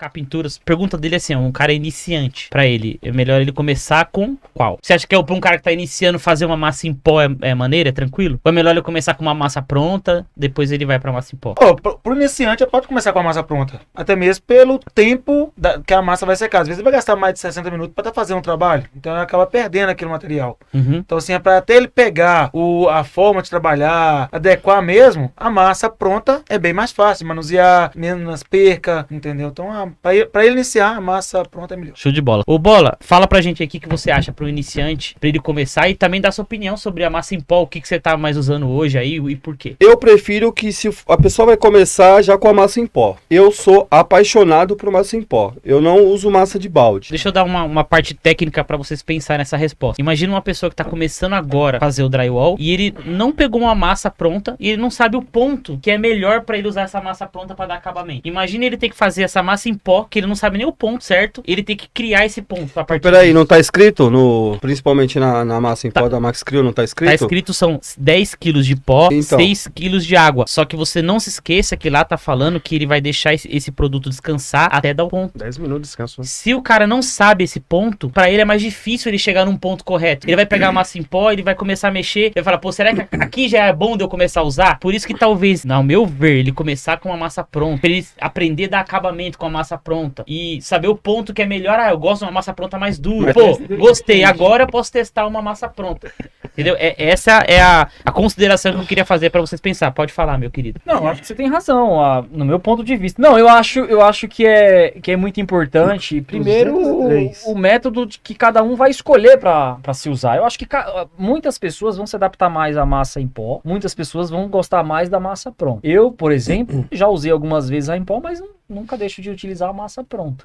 aplicar pinturas. Pergunta dele é assim, um cara iniciante. Pra ele, é melhor ele começar com qual? Você acha que pra um cara que tá iniciando fazer uma massa em pó é maneiro, é tranquilo? Ou é melhor ele começar com uma massa pronta, depois ele vai pra massa em pó? Pro iniciante, pode começar com a massa pronta. Até mesmo pelo tempo que a massa vai secar. Às vezes ele vai gastar mais de 60 minutos pra estar fazendo um trabalho. Então ele acaba perdendo aquele material. Então assim, pra até ele pegar a forma de trabalhar, adequar mesmo, a massa pronta é bem mais fácil. Manusear, menos perca, entendeu? Então pra ele iniciar, a massa pronta é melhor. Show de bola. Ô Bola, fala pra gente aqui o que você acha pro iniciante, pra ele começar e também dar sua opinião sobre a massa em pó, o que você tá mais usando hoje aí e por quê? Eu prefiro que se a pessoa vai começar já com a massa em pó. Eu sou apaixonado por massa em pó. Eu não uso massa de balde. Deixa eu dar uma parte técnica pra vocês pensarem nessa resposta. Imagina uma pessoa que tá começando agora a fazer o drywall e ele não pegou uma massa pronta e ele não sabe o ponto que é melhor pra ele usar essa massa pronta pra dar acabamento. Imagina ele ter que fazer essa massa em pó, que ele não sabe nem o ponto certo, ele tem que criar esse ponto a partir Peraí, disso. não tá escrito principalmente na massa em pó da Max Crew, não tá escrito? Tá escrito são 10 quilos de pó, Então. 6 quilos de água. Só que você não se esqueça que lá tá falando que ele vai deixar esse produto descansar até dar o ponto. 10 minutos de descanso. Se o cara não sabe esse ponto, pra ele é mais difícil ele chegar num ponto correto. Ele vai pegar a massa em pó, ele vai começar a mexer, ele vai falar, pô, será que aqui já é bom de eu começar a usar? Por isso que talvez, ao meu ver, ele começar com uma massa pronta, pra ele aprender a dar acabamento com a massa pronta e saber o ponto que é melhor. Eu gosto de uma massa pronta mais dura. Pô, gostei, agora eu posso testar uma massa pronta. Entendeu? Essa é a consideração que eu queria fazer pra vocês pensar. Pode falar, meu querido. Não, acho que você tem razão, no meu ponto de vista. Não, eu acho que é muito importante, primeiro, o método que cada um vai escolher pra se usar. Eu acho que muitas pessoas vão se adaptar mais à massa em pó, muitas pessoas vão gostar mais da massa pronta. Eu, por exemplo, já usei algumas vezes a em pó, mas nunca deixo de utilizar a massa pronta.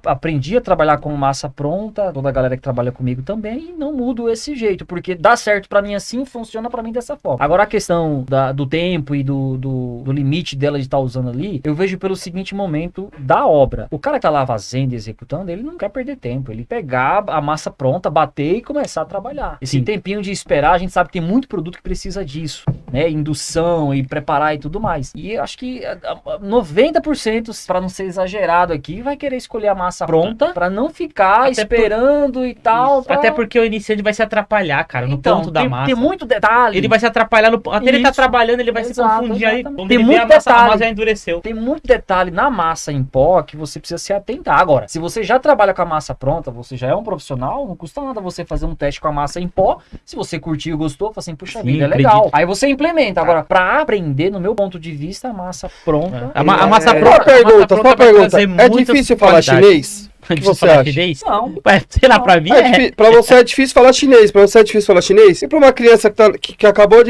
Aprendi a trabalhar com massa pronta, toda a galera que trabalha comigo também, e não mudo esse jeito, porque dá certo pra mim assim, funciona pra mim dessa forma. Agora a questão do tempo e do limite dela de estar usando ali, eu vejo pelo seguinte momento da obra. O cara que tá lá fazendo e executando, ele não quer perder tempo, ele pegar a massa pronta, bater e começar a trabalhar. Esse tempinho de esperar, a gente sabe que tem muito produto que precisa disso, né? Indução e preparar e tudo mais. E eu acho que 90%, pra não ser exagerado aqui, vai querer escolher a massa pronta pra não ficar esperando e tal. Até porque o iniciante vai se atrapalhar, cara, no ponto da massa. Tem muito detalhe. Ele vai se atrapalhar até ele tá trabalhando, ele vai se confundir aí. Tem muito detalhe. A massa já endureceu. Tem muito detalhe na massa em pó que você precisa se atentar. Agora, se você já trabalha com a massa pronta, você já é um profissional, não custa nada você fazer um teste com a massa em pó. Se você curtiu e gostou, fala assim, puxa vida, é legal. Aí você implementa. Agora, pra aprender, no meu ponto de vista, a massa pronta... A massa pronta. Só uma pergunta. É muita difícil falar chinês? O que você acha? Chinês? Não. Sei lá, pra mim Pra você é difícil falar chinês. Pra você é difícil falar chinês? E pra uma criança que acabou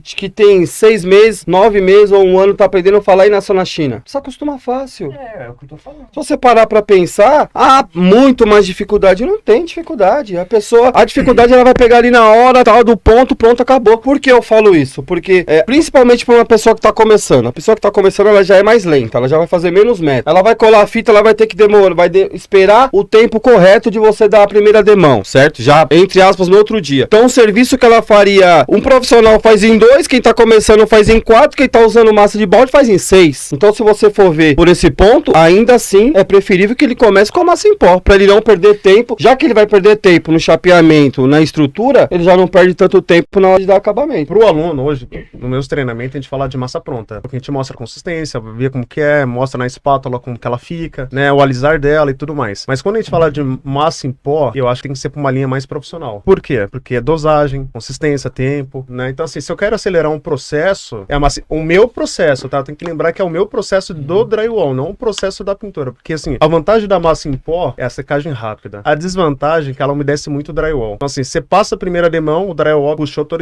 que tem 6 meses, 9 meses ou 1 ano, tá aprendendo a falar e nasceu na China? Se acostuma fácil. É o que eu tô falando. Se você parar pra pensar, há muito mais dificuldade. Não tem dificuldade. A dificuldade ela vai pegar ali na hora, tal, do ponto, pronto, acabou. Por que eu falo isso? Porque, principalmente pra uma pessoa que tá começando. A pessoa que tá começando, ela já é mais lenta. Ela já vai fazer menos metro. Ela vai colar a fita, ela vai ter que demorar, esperar o tempo correto de você dar a primeira demão, certo? Já, entre aspas, no outro dia. Então, o serviço que ela faria, um profissional faz em 2, quem tá começando faz em 4, quem tá usando massa de balde faz em 6. Então, se você for ver por esse ponto, ainda assim, é preferível que ele comece com a massa em pó, pra ele não perder tempo. Já que ele vai perder tempo no chapeamento, na estrutura, ele já não perde tanto tempo na hora de dar acabamento. Pro aluno, hoje, no meus treinamentos, a gente fala de massa pronta. Porque a gente mostra a consistência, vê como que é, mostra na espátula como que ela fica, né? O alisar dela e tudo mais. Mas quando a gente fala de massa em pó, eu acho que tem que ser pra uma linha mais profissional. Por quê? Porque é dosagem, consistência, tempo, né? Então, assim, se eu quero acelerar um processo, o meu processo, tá? Tem que lembrar que é o meu processo do drywall, não o processo da pintura. Porque, assim, a vantagem da massa em pó é a secagem rápida. A desvantagem é que ela umedece muito o drywall. Então, assim, você passa a primeira demão, o drywall puxou toda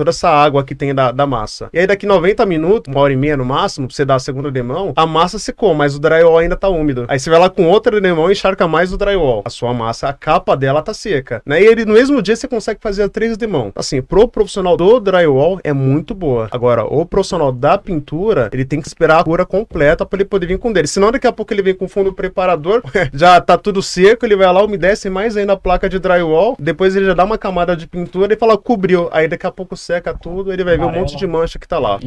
essa água que tem da massa. E aí, daqui 90 minutos, 1h30 no máximo, pra você dar a segunda demão, a massa secou, mas o drywall ainda tá úmido. Aí você vai lá com outra demão e encharca mais o drywall. A sua massa, a capa dela tá seca, né? E ele, no mesmo dia, você consegue fazer 3 demão. Assim, pro profissional do drywall, é muito boa. Agora, o profissional da pintura, ele tem que esperar a cura completa pra ele poder vir com o dele. Senão, daqui a pouco ele vem com fundo preparador, já tá tudo seco, ele vai lá, umedece mais ainda a placa de drywall, depois ele já dá uma camada de pintura e fala, cobriu. Aí daqui a pouco seca tudo, ele vai ver um monte de mancha que tá lá.